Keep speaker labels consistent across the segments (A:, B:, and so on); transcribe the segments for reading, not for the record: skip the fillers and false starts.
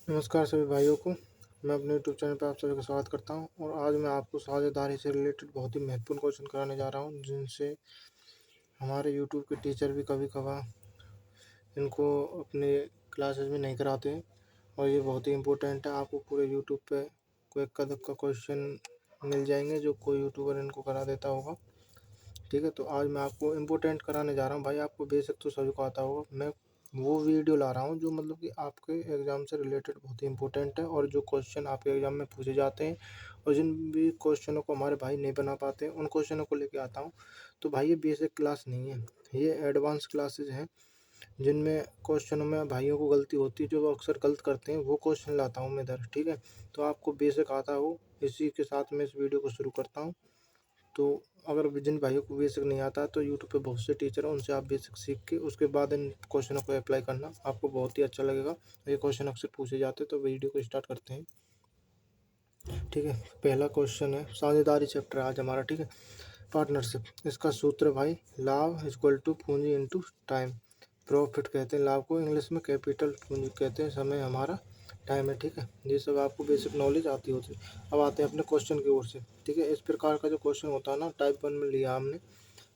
A: नमस्कार सभी भाइयों को। मैं अपने यूट्यूब चैनल पर आप सभी का स्वागत करता हूं और आज मैं आपको साझेदारी से रिलेटेड बहुत ही महत्वपूर्ण क्वेश्चन कराने जा रहा हूं, जिनसे हमारे यूट्यूब के टीचर भी कभी कभार इनको अपने क्लासेस में नहीं कराते हैं और ये बहुत ही इम्पोर्टेंट है। आपको पूरे यूट्यूब पे कोई इक्का दुक्का क्वेश्चन मिल जाएंगे जो कोई यूट्यूबर इनको करा देता होगा। ठीक है, तो आज मैं आपको इम्पोर्टेंट कराने जा रहा हूँ। भाई आपको बेसिक तो सभी को आता होगा। मैं वो वीडियो ला रहा हूँ जो मतलब कि आपके एग्ज़ाम से रिलेटेड बहुत ही इंपॉर्टेंट है और जो क्वेश्चन आपके एग्ज़ाम में पूछे जाते हैं और जिन भी क्वेश्चनों को हमारे भाई नहीं बना पाते हैं उन क्वेश्चनों को लेके आता हूँ। तो भाई ये बेसिक क्लास नहीं है, ये एडवांस क्लासेज हैं जिनमें क्वेश्चनों में भाइयों को गलती होती है, जो वो अक्सर गलत करते हैं वो क्वेश्चन लाता हूँ मैं इधर। ठीक है, तो आपको बेसिक आता हो, इसी के साथ मैं इस वीडियो को शुरू करता हूँ। तो अगर जिन भाइयों को बेसिक नहीं आता तो यूट्यूब पे बहुत से टीचर हैं, उनसे आप बेसिक सीख के उसके बाद इन क्वेश्चनों को अप्लाई करना, आपको बहुत ही अच्छा लगेगा। ये क्वेश्चन अक्सर पूछे जाते हैं, तो वीडियो को स्टार्ट करते हैं। ठीक है, पहला क्वेश्चन है, साझेदारी चैप्टर आज हमारा। ठीक है, पार्टनरशिप, इसका सूत्र भाई लाभ इक्वल टू पूंजी इंटू टाइम। प्रॉफिट कहते हैं लाभ को, इंग्लिश में कैपिटल, पूंजी कहते हैं समय हमारा टाइम है। ठीक है, ये सब आपको बेसिक नॉलेज आती होती है। अब आते हैं अपने क्वेश्चन की ओर से। ठीक है, इस प्रकार का जो क्वेश्चन होता है ना, टाइप 1 में लिया हमने।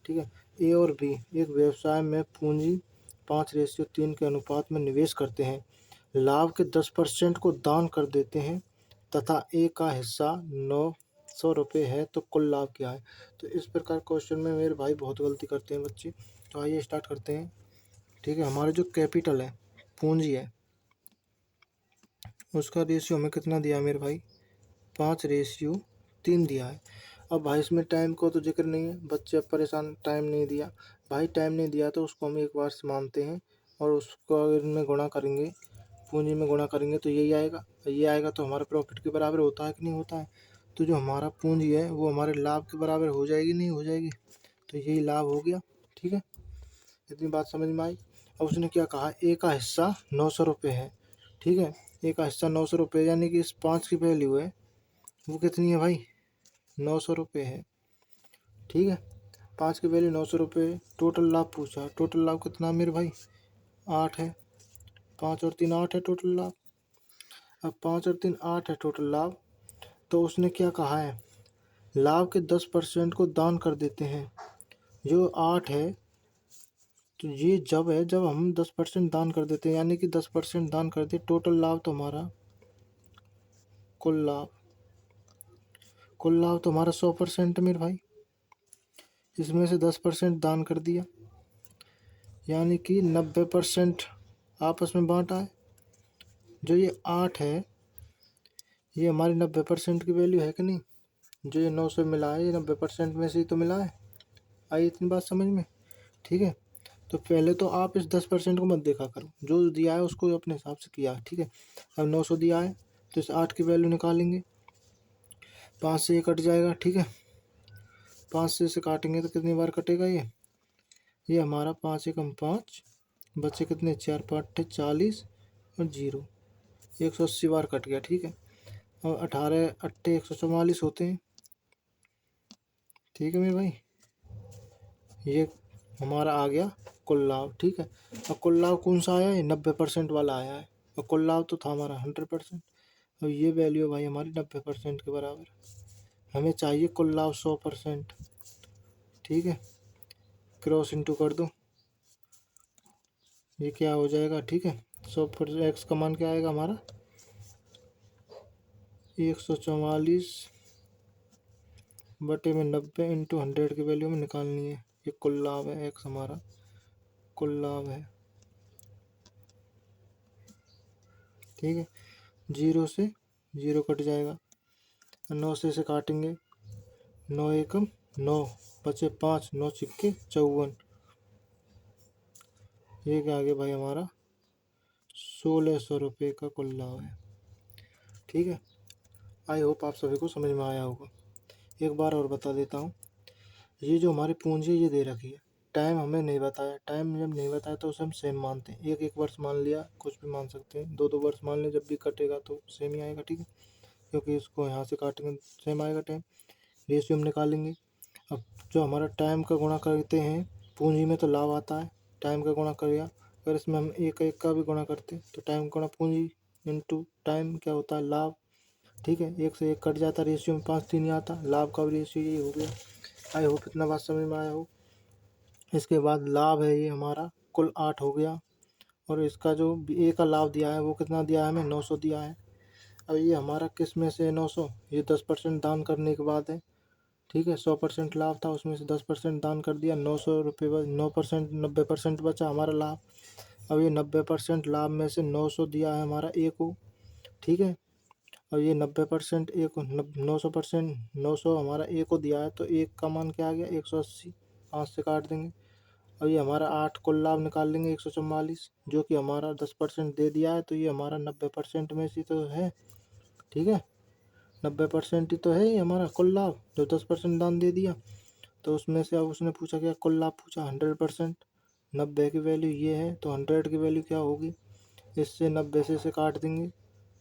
A: ठीक है, ए और बी एक व्यवसाय में पूंजी 5:3 के अनुपात में निवेश करते हैं, लाभ के 10% को दान कर देते हैं तथा ए का हिस्सा 900 रुपये है, तो कुल लाभ क्या है। तो इस प्रकार क्वेश्चन में मेरे भाई बहुत गलती करते हैं बच्चे। तो आइए स्टार्ट करते हैं। ठीक है, हमारे जो कैपिटल है, पूंजी है, उसका रेशियो हमें कितना दिया है मेरे भाई, 5:3 दिया है। अब भाई इसमें टाइम को तो जिक्र नहीं है, बच्चे अब परेशान, टाइम नहीं दिया। भाई टाइम नहीं दिया तो उसको हम एक बार से मानते हैं और उसको अगर इनमें गुणा करेंगे, पूंजी में गुणा करेंगे तो यही आएगा। ये आएगा तो हमारे प्रॉफिट के बराबर होता है कि नहीं होता है। तो जो हमारा पूंजी है वो हमारे लाभ के बराबर हो जाएगी, नहीं हो जाएगी। तो यही लाभ हो गया। ठीक है, इतनी बात समझ में आई। अब उसने क्या कहा, ए का हिस्सा 900 रुपये है। ठीक है, ए का हिस्सा 900 रुपये, यानी कि इस 5 की वैल्यू है वो कितनी है भाई, 900 रुपये है। ठीक है, 5 की वैल्यू 900 रुपये। टोटल लाभ पूछा, टोटल लाभ कितना मेरे भाई, 8 है। 5 और 3 8 है टोटल लाभ। अब 5 और 3 8 है टोटल लाभ। तो उसने क्या कहा है, लाभ के 10% को दान कर देते हैं। जो 8 है, तो ये जब है जब हम 10% दान कर देते हैं, यानी कि 10% दान कर दे, टोटल लाभ तो हमारा, कुल लाभ तो हमारा 100% है मेरे भाई। इसमें से 10% दान कर दिया, यानी कि 90% आपस में बांटा है। जो ये 8 है, ये हमारी 90% की वैल्यू है कि नहीं। जो ये 900 मिला है, ये 90% में से ही तो मिला है। आई इतनी बात समझ में। ठीक है, तो पहले तो आप इस 10% को मत देखा करो, जो दिया है उसको अपने हिसाब से किया। ठीक है, अब 900 दिया है तो इस 8 की वैल्यू निकालेंगे, 5 से ये कट जाएगा। ठीक है, 5 से इसे काटेंगे तो कितनी बार कटेगा ये हमारा 5 एकम 5, बचे कितने, 4 5 40 और 0, 180 बार कट गया। ठीक है, और 18 अट्ठे 144 होते हैं। ठीक है मेरे भाई, ये हमारा आ गया कुल लाभ। ठीक है, अब कुल लाभ कौन सा आया है, 90% वाला आया है, और कुल लाभ तो था हमारा 100%। अब ये वैल्यू भाई हमारी 90% के बराबर, हमें चाहिए कुल लाभ 100%। ठीक है, क्रॉस इंटू कर दो, ये क्या हो जाएगा। ठीक है, 100% एक्स का मान क्या आएगा हमारा, 144 बटे में 90 इंटू 100 की वैल्यू में निकालनी है। ये कुल लाभ है, एक्स हमारा कुल लाभ है। ठीक है, 0 से 0 कट जाएगा, 9 से इसे काटेंगे, 9 एकम 9, बचे 5, 9 छिक्के 54। ये क्या आ गया भाई हमारा, 1600 रुपये का कुल लाभ है। ठीक है, आई होप आप सभी को समझ में आया होगा। एक बार और बता देता हूँ, ये जो हमारी पूंजी है ये दे रखी है, टाइम हमें नहीं बताया। टाइम जब नहीं बताया तो उसे हम सेम मानते हैं, एक एक वर्ष मान लिया, कुछ भी मान सकते हैं, दो दो वर्ष मान लें, जब भी कटेगा तो सेम ही आएगा। ठीक है, क्योंकि इसको यहाँ से काटेंगे सेम आएगा टाइम। रेशियो हम निकालेंगे। अब जो हमारा टाइम का गुणा करते हैं पूंजी में तो लाभ आता है, टाइम का गुणा कर दिया। अगर इसमें हम एक एक का भी गुणा करते तो टाइम गुणा पूंजी इंटू टाइम क्या होता है लाभ, ठीक है। 1 से 1 कट जाता, रेशियो में 5 3 आता, लाभ का रेशियो ये हो गया। आई होप इतना बात समझ में आया हो। इसके बाद लाभ है ये हमारा कुल 8 हो गया, और इसका जो ए का लाभ दिया है वो कितना दिया है हमें, 900 दिया है। अब ये हमारा किस में से 900, ये 10% दान करने के बाद है, ठीक है। 100% लाभ था, उसमें से 10% दान कर दिया, 900 रुपये 9%, 90% बचा हमारा लाभ। अब ये 90% लाभ में से 900 दिया है हमारा ए को, ठीक है। और ये 90% ए को 900%, 900 हमारा ए को दिया है, तो एक का मान क्या आ गया, 180, 5 से काट देंगे। अब ये हमारा 8 कुल लाभ निकाल लेंगे, 144, जो कि हमारा 10% दे दिया है, तो ये हमारा 90% में से तो है, ठीक है। 90% ही तो है ये हमारा कुल लाभ, जो 10% दान दे दिया। तो उसमें से अब उसने पूछा क्या, कुल लाभ पूछा 100%। 90 की वैल्यू ये है, तो 100 की वैल्यू क्या होगी, इससे 90 से इसे काट देंगे,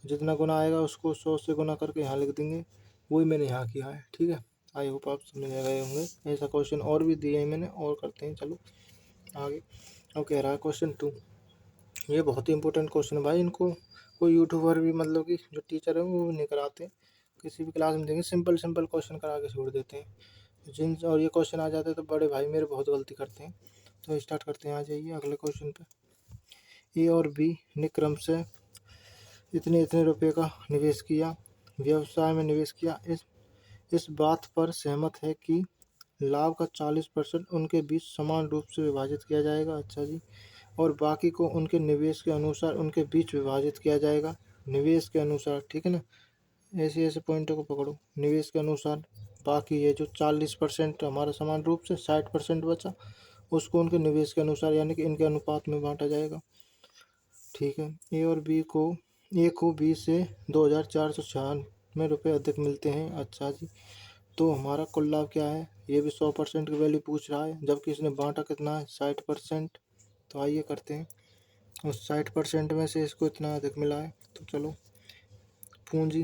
A: जितना गुना आएगा उसको 100 से गुना करके यहाँ लिख देंगे। वही मैंने यहाँ किया है, ठीक है। आई होप आप समझ गए होंगे। ऐसा क्वेश्चन और भी दिए हैं मैंने, और करते हैं चलो आगे। और कह रहा है क्वेश्चन 2, ये बहुत ही इंपॉर्टेंट क्वेश्चन है भाई, इनको कोई यूट्यूबर भी मतलब कि जो टीचर है वो भी नहीं कराते, किसी भी क्लास में देंगे सिंपल सिंपल क्वेश्चन करा के छोड़ देते हैं जिन, और ये क्वेश्चन आ जाते हैं तो बड़े भाई मेरे बहुत गलती करते हैं। तो स्टार्ट करते हैं, आ जाइए अगले क्वेश्चन पे। ए और बी ने क्रम से इतने इतने रुपए का निवेश किया, व्यवसाय में निवेश किया। इस बात पर सहमत है कि लाभ का 40% उनके बीच समान रूप से विभाजित किया जाएगा, अच्छा जी, और बाकी को उनके निवेश के अनुसार उनके बीच विभाजित किया जाएगा। निवेश के अनुसार, ठीक है ना, ऐसे ऐसे पॉइंटों को पकड़ो। निवेश के अनुसार बाकी ये जो 40% हमारा समान रूप से 60% बचा, उसको उनके निवेश के अनुसार यानी कि इनके अनुपात में बांटा जाएगा, ठीक है। ए को बी से 2496 रुपये अधिक मिलते हैं, अच्छा जी। तो हमारा कुल लाभ क्या है, ये भी 100% की वैल्यू पूछ रहा है, जबकि इसने बांटा कितना है, 60%। तो आइए करते हैं, उस 60% में से इसको इतना अधिक मिला है, तो चलो पूंजी,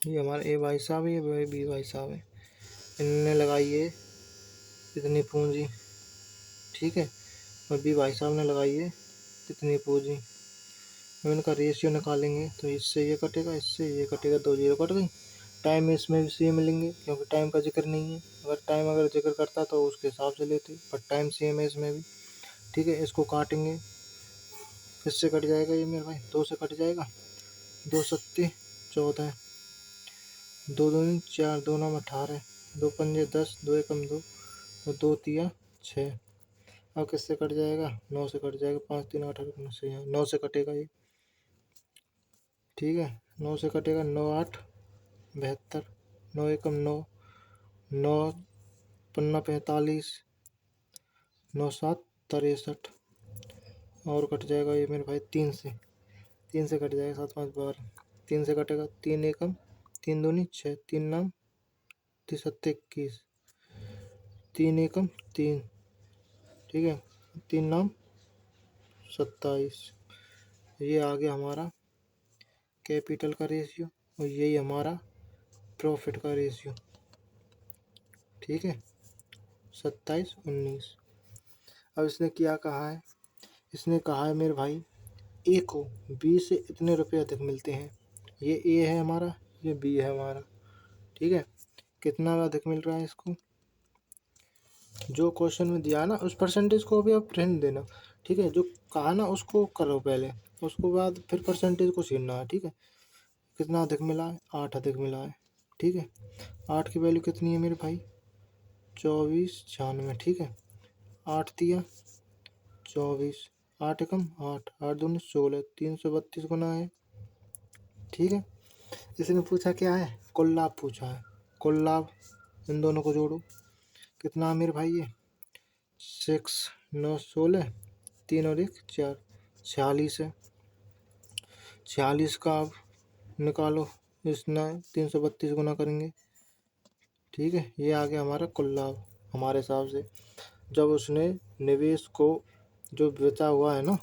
A: ये हमारा ए भाई साहब है, ये बी भाई साहब है, इनने लगाई है इतनी पूंजी, ठीक है, और बी भाई साहब ने लगाई है इतनी पूंजी। अब इनका रेशियो निकालेंगे, तो इससे ये कटेगा, इससे ये कटेगा, 2 जीरो कट गई। टाइम इसमें भी सेम मिलेंगे, क्योंकि टाइम का जिक्र नहीं है, अगर टाइम अगर जिक्र करता तो उसके हिसाब से लेते, पर टाइम सेम है इसमें भी, ठीक है। इसको काटेंगे, इससे कट जाएगा ये मेरे भाई, 2 से कट जाएगा, 2 सत्ते 14, 2 दूनी 4, 2 नौ 18, 2 पंजे 10, 2 एकम 2, और 2 तिया 6। अब किससे कट जाएगा, 9 से कट जाएगा, 5 3 8 9 से, 9 से कटेगा ये, ठीक है। 9 से कटेगा, 9 8 72, 9 एकम 9, 9 पन्ना 45, 9 7 63, और कट जाएगा ये मेरे भाई 3 से, 3 से कट जाएगा, 7 5 12, 3 से कटेगा, 3 एकम 3 दूनी 6, 3 नाम 3 21, 3 एकम 3, ठीक है, 3 नाम 27। ये आ गया हमारा कैपिटल का रेशियो, और यही हमारा प्रॉफिट का रेशियो, ठीक है, 27 19। अब इसने क्या कहा है, इसने कहा है मेरे भाई ए को बी से इतने रुपए अधिक मिलते हैं, ये ए है हमारा, ये बी है हमारा, ठीक है। कितना अधिक मिल रहा है इसको, जो क्वेश्चन में दिया है ना उस परसेंटेज को भी आप रहने देना, ठीक है। जो कहा ना उसको करो पहले, उसको बाद फिर परसेंटेज को छीनना है, ठीक है। कितना अधिक मिला है, 8 अधिक मिला है, ठीक है। 8 की वैल्यू कितनी है मेरे भाई, 2496, ठीक है। 8 तिया 24, 8 एकम 8, 8 दूनी 16, 332 गुना है, ठीक है। इसने पूछा क्या है, कुल लाभ पूछा है, कुल लाभ, इन दोनों को जोड़ो, कितना है मेरे भाई ये 6 9 16, 3 और 1 4, 46 है। 46 का आप निकालो, इसने 332 गुना करेंगे, ठीक है। ये आ गया हमारा कुल लाभ हमारे हिसाब से, जब उसने निवेश को जो बेचा हुआ है ना।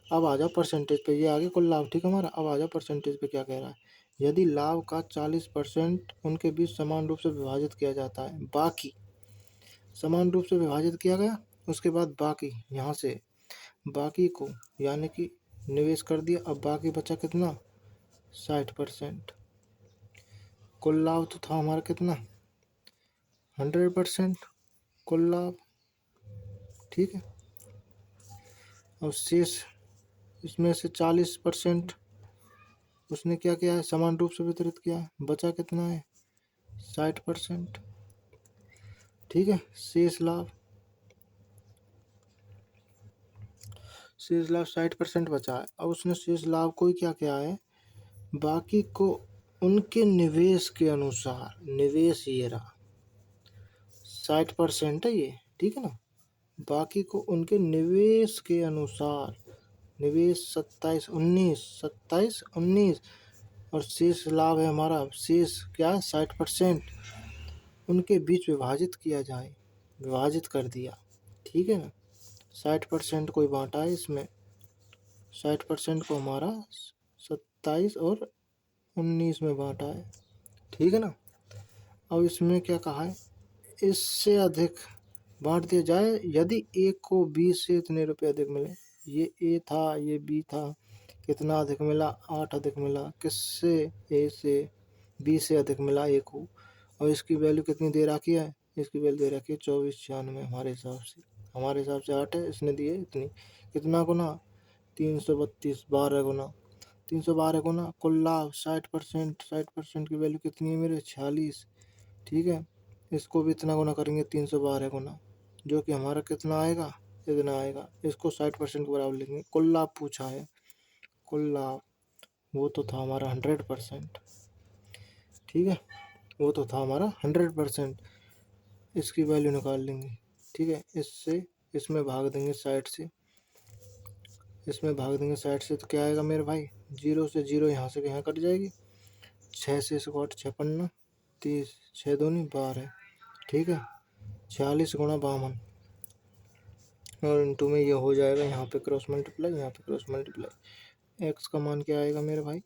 A: अब आ जाओ परसेंटेज पे, ये आ गया कुल लाभ, ठीक है हमारा। अब आ जाओ परसेंटेज पे, क्या कह रहा है, यदि लाभ का 40% उनके बीच समान रूप से विभाजित किया जाता है, बाकी समान रूप से विभाजित किया गया, उसके बाद बाकी यहाँ से बाकी को यानी कि निवेश कर दिया, अब बाकी बचा कितना 60%। कुल लाभ तो था हमारा कितना 100% कुल लाभ, ठीक है। और शेष इसमें से 40% उसने क्या किया है, समान रूप से वितरित किया है, बचा कितना है 60%, ठीक है। शेष लाभ 60% बचा है। अब उसने शेष लाभ को ही क्या किया है, बाकी को उनके निवेश के अनुसार, निवेश ये रहा 60% है ये, ठीक है ना। बाकी को उनके निवेश के अनुसार, निवेश 27 19 और शेष लाभ है हमारा, शेष क्या है 60%, उनके बीच विभाजित किया जाए, विभाजित कर दिया, ठीक है ना। 60% को बांटा है इसमें, 60% को हमारा 27 और 19 में बांटा है, ठीक है ना। अब इसमें क्या कहा है, इससे अधिक बांट दिया जाए यदि ए को बी से इतने रुपये अधिक मिले। ये ए था, ये बी था, कितना अधिक मिला 8 अधिक मिला, किससे ए से बी से अधिक मिला ए को। और इसकी वैल्यू कितनी दे रखी है, इसकी वैल्यू दे रखी है 2496 हमारे हिसाब से, 8 है, इसने दिए इतनी, कितना गुना 332, 12 गुना 312 गुना। कुल लाभ 60%, 60% की वैल्यू कितनी है मेरे 46, ठीक है। इसको भी इतना गुना करेंगे 312 गुना, जो कि हमारा कितना आएगा, इतना आएगा। इसको 60% के बराबर लेंगे। कुल लाभ पूछा है, कुल लाभ वो तो था हमारा 100%, ठीक है, वो तो था हमारा 100%। इसकी वैल्यू निकाल लेंगे, ठीक है। इससे इसमें भाग देंगे 60 से, इसमें भाग देंगे 60 से, तो क्या आएगा मेरे भाई, 0 से 0 यहाँ से यहाँ कट जाएगी, 6 से इसको 8 6 पन्ना 30, 6 दूनी 12, ठीक है। 46 गुणा 52 और इंटू में ये हो जाएगा, यहाँ पे क्रॉस मल्टीप्लाई, यहाँ पे क्रॉस मल्टीप्लाई। एक्स का मान क्या आएगा मेरे भाई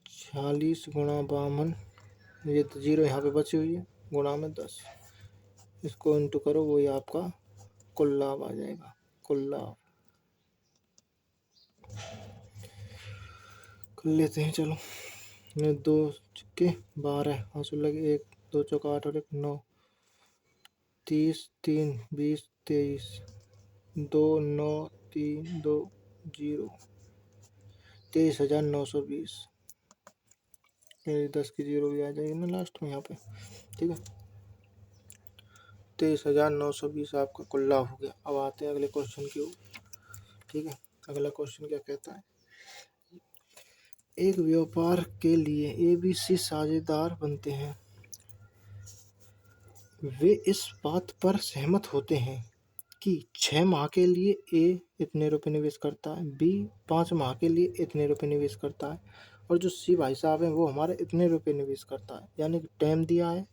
A: 46 गुणा 52, ये तो 0 यहाँ पे बची हुई है, गुणा में 10, इसको इंटू करो, वही आपका कुल लाभ आ जाएगा। कुल लाभ कर लेते हैं, चलो। 2 छक्के 12, आंसू लगे 1 2 चौका 8 और 1 9, 30 3 20 23, 2 9 3 2 0, 23,920। 10 की 0 भी आ जाएगी ना लास्ट में यहाँ पे, ठीक है। 23,920 आपका कुल लाभ हो गया। अब आते हैं अगले क्वेश्चन की ओर, ठीक है। अगला क्वेश्चन क्या कहता है, एक व्यापार के लिए ABC साझेदार बनते हैं। वे इस बात पर सहमत होते हैं कि 6 माह के लिए ए इतने रुपए निवेश करता है, बी 5 माह के लिए इतने रुपए निवेश करता है, और जो सी भाई साहब हैं वो हमारे इतने रुपए निवेश करता है। यानी कि टाइम दिया है,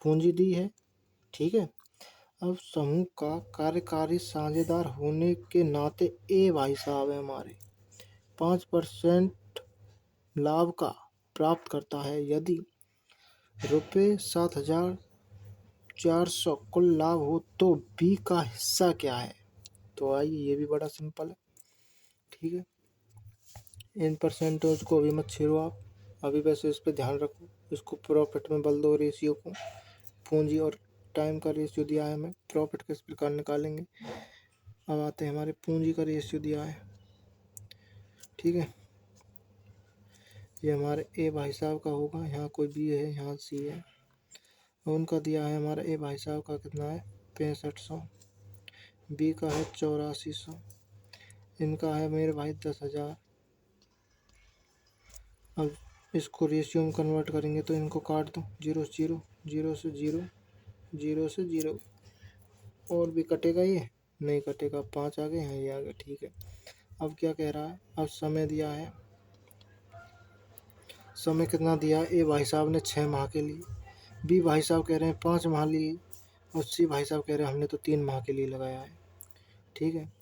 A: पूंजी दी है, ठीक है। अब समूह का कार्यकारी साझेदार होने के नाते ए भाई साहब है हमारे 5% लाभ का प्राप्त करता है। यदि रुपये 7,400 कुल लाभ हो तो बी का हिस्सा क्या है। तो आइए, ये भी बड़ा सिंपल है, ठीक है। इन परसेंटेज को अभी मत छेड़ो आप, अभी वैसे इस पर ध्यान रखो, इसको प्रॉफिट में बदल दो रेशियो को, पूंजी और टाइम का रेशियो दिया है हमें, प्रॉफिट किस प्रकार निकालेंगे। अब आते हैं हमारे पूंजी का रेशियो दिया है, ठीक है। ये हमारे ए भाई साहब का होगा, यहाँ कोई बी है, यहाँ सी है, उनका दिया है हमारा ए भाई साहब का कितना है 6500, बी का है 8400, इनका है मेरे भाई 10,000। अब इसको रेशियो में कन्वर्ट करेंगे तो इनको काट दो, 0 से 0, 0 से 0, 0 से 0, और भी कटेगा ये नहीं कटेगा, 5 आ गए, यहाँ ये आ गया, ठीक है। अब क्या कह रहा है, अब समय दिया है, समय कितना दिया है, ए भाई साहब ने 6 माह के लिए, बी भाई साहब कह रहे हैं 5 माह लिए, और सी भाई साहब कह रहे हैं हमने तो 3 माह के लिए लगाया है, ठीक है।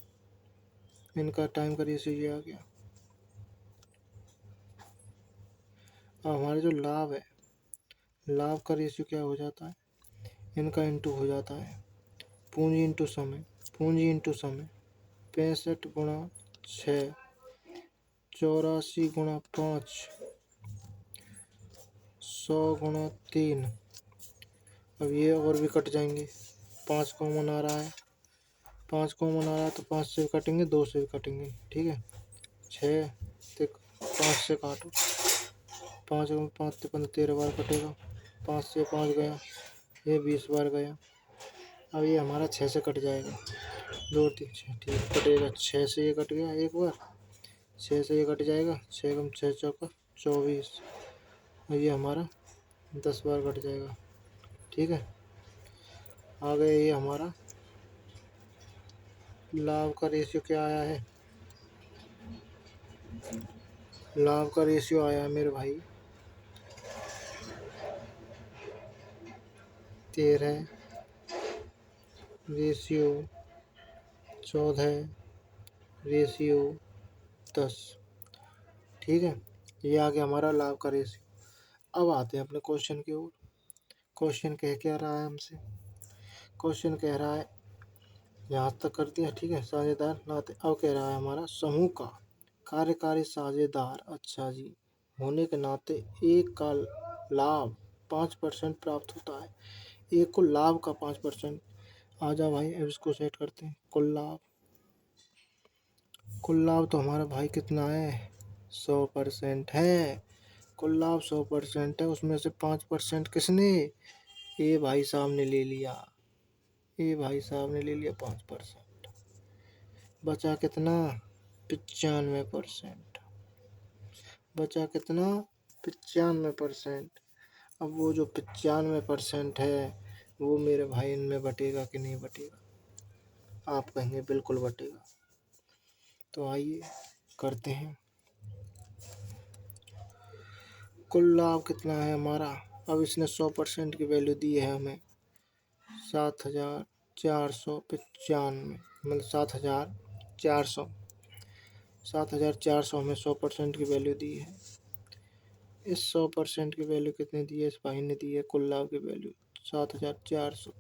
A: इनका टाइम का रेशियो ये आ गया। अब हमारे जो लाभ है, लाभ का रेशियो क्या हो जाता है, इनका इंटू हो जाता है पूंजी इंटू समय, पूंजी इंटू समय 65 गुणा 6, 84 गुणा 5, 100 गुणा 3। अब ये और भी कट जाएंगे। 5 कॉमन आ रहा है, 5 कॉमन आ रहा है तो 5 से भी कटेंगे, 2 से भी कटेंगे। ठीक है, 6 से 5 से काटो, 5 में 5 से 15 13 बार कटेगा। 5 से 5 गया, ये 20 बार गया। अब ये हमारा 6 से कट जाएगा, 2 3 6, ठीक है कटेगा। 6 से ये कट गया एक बार, 6 से ये कट जाएगा, 6 कम 6 चौका 24। और ये हमारा 10 बार कट जाएगा। ठीक है, आ गया ये हमारा लाभ का रेशियो क्या आया है। लाभ का रेशियो आया है मेरे भाई 13 रेशियो 14 रेशियो 10। ठीक है, ये आ गया हमारा लाभ का रेशियो। अब आते हैं अपने क्वेश्चन की ओर। क्वेश्चन कह क्या रहा है हमसे? क्वेश्चन कह रहा है, यहाँ तक कर दिया। ठीक है, साझेदार नाते। अब कह रहा है हमारा समूह का कार्यकारी साझेदार, अच्छा जी, होने के नाते एक का लाभ 5% प्राप्त होता है। एक को लाभ का 5%। आ जा भाई, अब इसको सेट करते हैं। कुल लाभ तो हमारा भाई कितना है? 100% है। कुल लाभ 100% है, उसमें से 5% किसने? ये भाई साहब ने ले लिया, ये भाई साहब ने ले लिया 5%। बचा कितना? 95%। बचा कितना? 95%। अब वो जो 95% है वो मेरे भाई इनमें बटेगा कि नहीं बटेगा? आप कहेंगे बिल्कुल बटेगा। तो आइए करते हैं। कुल लाभ कितना है हमारा? अब इसने 100% की वैल्यू दी है हमें 7,495, मतलब 7,400। 7,400 हमें 100% की वैल्यू दी है। इस 100% की वैल्यू कितनी दी है? इस भाई ने दी है कुल लाभ की वैल्यू 7,400।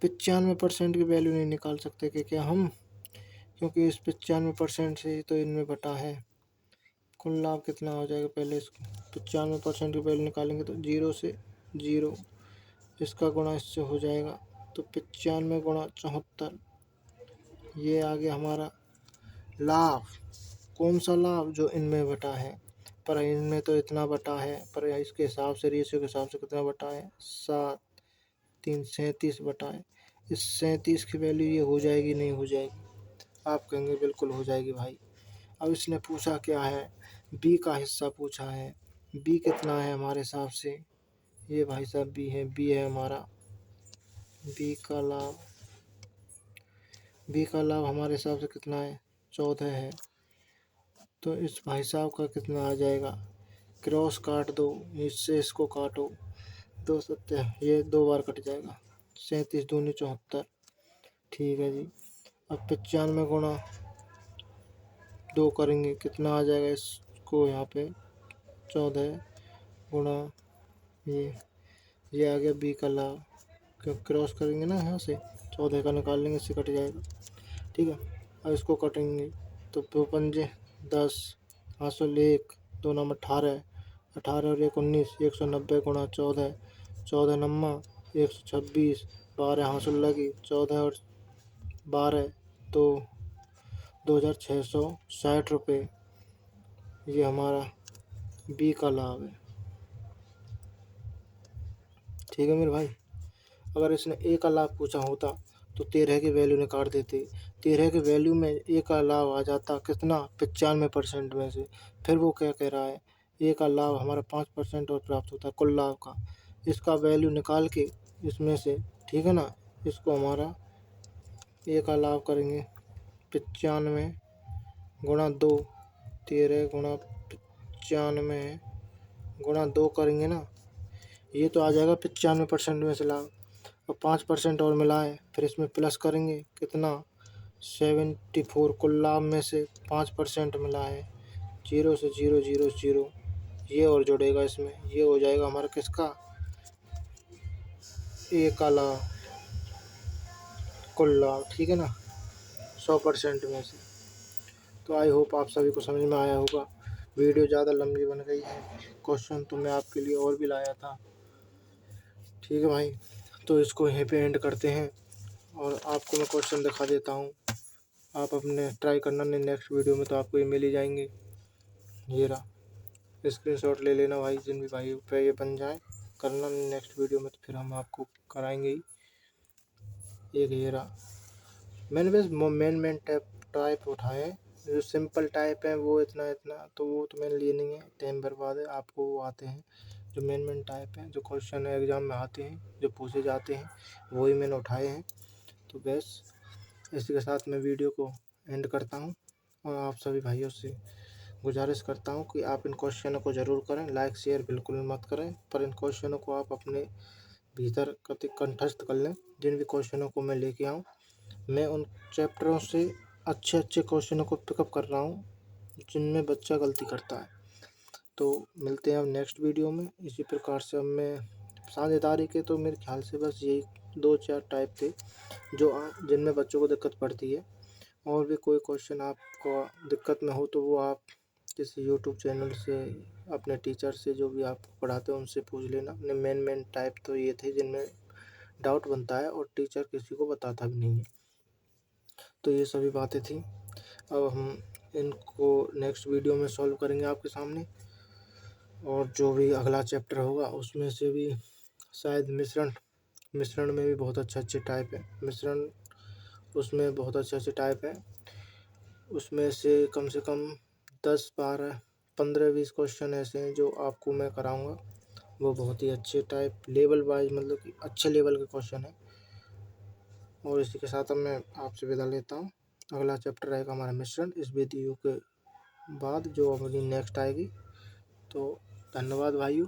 A: 95% की वैल्यू नहीं निकाल सकते कि क्या हम? क्योंकि इस 95% से ही तो इनमें बटा है। कुल लाभ कितना हो जाएगा? पहले इसको 95% की वैल्यू निकालेंगे तो 0 से 0, इसका गुणा इससे हो जाएगा तो 95 गुणा 74। ये आ गया हमारा लाभ। कौन सा लाभ? जो इनमें बटा है। पर इनमें तो इतना बटा है, पर इसके हिसाब से, रेशियो के हिसाब से कितना बटा है? 7 3 37 बटा है। इस 37 की वैल्यू ये हो जाएगी नहीं हो जाएगी? आप कहेंगे बिल्कुल हो जाएगी भाई। अब इसने पूछा क्या है? बी का हिस्सा पूछा है। बी कितना है हमारे हिसाब से? ये भाई साहब बी है, बी है हमारा। बी का लाभ, बी का लाभ हमारे हिसाब से कितना है? 14 है। तो इस भाई साहब का कितना आ जाएगा? क्रॉस काट दो, इससे इसको काटो, 2 सत्ते, ये 2 बार कट जाएगा। 37 दूनी 74। ठीक है जी। अब 95 गुणा 2 करेंगे, कितना आ जाएगा? इसको यहाँ पे 14 गुणा ये आ गया बी का लाभ। क्यों क्रॉस करेंगे ना, यहाँ से 14 का निकाल लेंगे, इससे कट जाएगा। ठीक है, अब इसको कटेंगे तो 2 पंजे 10, हासिल 1, 2 नंबर 18, 18 और 1 19, 190 गुणा 14, 14 नम्मा 126, 12 हासिल लगी, 14 और 12 तो 2,660 रुपये। ये हमारा बी का लाभ है। ठीक है मेरे भाई। अगर इसने ए का लाभ पूछा होता तो 13 की वैल्यू निकाल देते। 13 की वैल्यू में ए का लाभ आ जाता कितना? 95% में से। फिर वो क्या कह रहा है? ए का लाभ हमारा 5% और प्राप्त होता है कुल लाभ का। इसका वैल्यू निकाल के इसमें से, ठीक है ना, इसको हमारा ए का लाभ करेंगे 95 गुणा 2, 13 गुणा 95 गुणा 2 करेंगे ना, ये तो आ जाएगा 95% में से लाभ। और 5% और मिला है, फिर इसमें प्लस करेंगे कितना? 74। कुल लाभ में से 5% मिला है, 0 से 0 0 0, ये और जुड़ेगा इसमें, ये हो जाएगा हमारा किसका? ए का लाभ, कुल लाभ। ठीक है ना, 100% में से। तो आई होप आप सभी को समझ में आया होगा। वीडियो ज़्यादा लंबी बन गई है, क्वेश्चन तो मैं आपके लिए और भी लाया था। ठीक है भाई, तो इसको यहीं पे एंड करते हैं और आपको मैं क्वेश्चन दिखा देता हूँ। आप अपने ट्राई करना, नहीं नेक्स्ट वीडियो में तो आपको ये मिल ही जाएंगे। ये रहा, स्क्रीनशॉट ले लेना भाई, जिन भी भाई पे ये बन जाए करना, नेक्स्ट वीडियो में तो फिर हम आपको कराएंगे ही। एक ये रहा, मैंने बस मेन टाइप उठाए हैं। जो सिंपल टाइप है वो इतना तो वो तो मैंने लिए नहीं है, टाइम बर्बाद है। आपको वो आते हैं जो मेन टाइप हैं, जो क्वेश्चन एग्जाम में आते हैं, जो पूछे जाते हैं, वही मैंने उठाए हैं। तो बस इसी के साथ मैं वीडियो को एंड करता हूँ और आप सभी भाइयों से गुजारिश करता हूँ कि आप इन क्वेश्चनों को ज़रूर करें। लाइक शेयर बिल्कुल मत करें, पर इन क्वेश्चनों को आप अपने भीतर कंठस्थ कर लें। जिन भी क्वेश्चनों को मैं लेके आऊँ, मैं उन चैप्टरों से अच्छे क्वेश्चनों को पिकअप कर रहा हूँ जिनमें बच्चा गलती करता है। तो मिलते हैं अब नेक्स्ट वीडियो में। इसी प्रकार से अब मैं साझेदारी के तो मेरे ख्याल से बस यही 2-4 टाइप थे जो जिनमें बच्चों को दिक्कत पड़ती है। और भी कोई क्वेश्चन आपको दिक्कत में हो तो वो आप किसी यूट्यूब चैनल से, अपने टीचर से, जो भी आपको पढ़ाते हैं उनसे पूछ लेना। अपने मेन टाइप तो ये थे जिनमें डाउट बनता है और टीचर किसी को बताता भी नहीं है। तो ये सभी बातें थी। अब हम इनको नेक्स्ट वीडियो में सॉल्व करेंगे आपके सामने। और जो भी अगला चैप्टर होगा उसमें से भी शायद मिश्रण में भी बहुत अच्छे टाइप है। मिश्रण उसमें बहुत अच्छे टाइप है। उसमें से कम 10-12-15-20 क्वेश्चन ऐसे हैं जो आपको मैं कराऊंगा। वो बहुत ही अच्छे टाइप, लेवल वाइज, मतलब कि अच्छे लेवल के क्वेश्चन है। और इसी के साथ अब मैं आपसे विदा लेता हूँ। अगला चैप्टर रहेगा हमारा मिश्रण, इस वीडियो के बाद जो हमारी नेक्स्ट आएगी। तो धन्यवाद भाइयों।